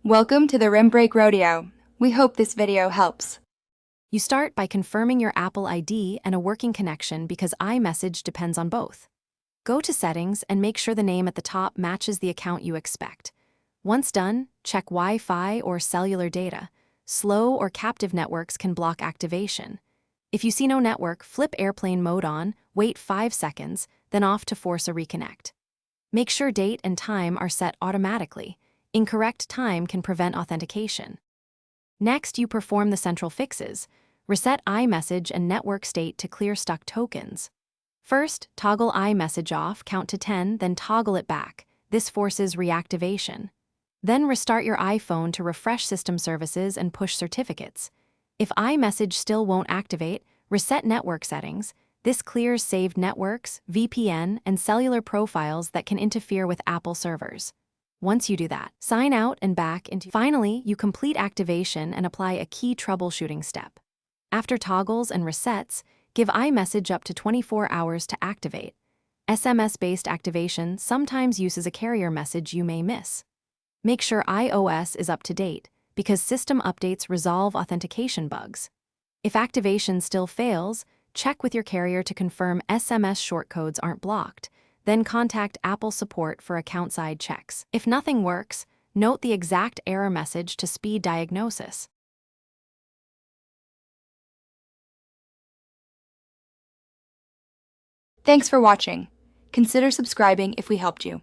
Welcome to the Rim Break Rodeo. We hope this video helps. You start by confirming your Apple ID and a working connection because iMessage depends on both. Go to Settings and make sure the name at the top matches the account you expect. Once done, check Wi-Fi or cellular data. Slow or captive networks can block activation. If you see no network, flip airplane mode on, wait 5 seconds, then off to force a reconnect. Make sure date and time are set automatically. Incorrect time can prevent authentication. Next, you perform the central fixes. Reset iMessage and network state to clear stuck tokens. First, toggle iMessage off, count to 10, then toggle it back. This forces reactivation. Then restart your iPhone to refresh system services and push certificates. If iMessage still won't activate, reset network settings. This clears saved networks, VPN, and cellular profiles that can interfere with Apple servers. Once you do that, sign out and back into. Finally, you complete activation and apply a key troubleshooting step. After toggles and resets, give iMessage up to 24 hours to activate. SMS-based activation sometimes uses a carrier message you may miss. Make sure iOS is up to date, because system updates resolve authentication bugs. If activation still fails, check with your carrier to confirm SMS shortcodes aren't blocked. Then contact Apple support for account-side checks. If nothing works, note the exact error message to speed diagnosis. Thanks for watching. Consider subscribing if we helped you.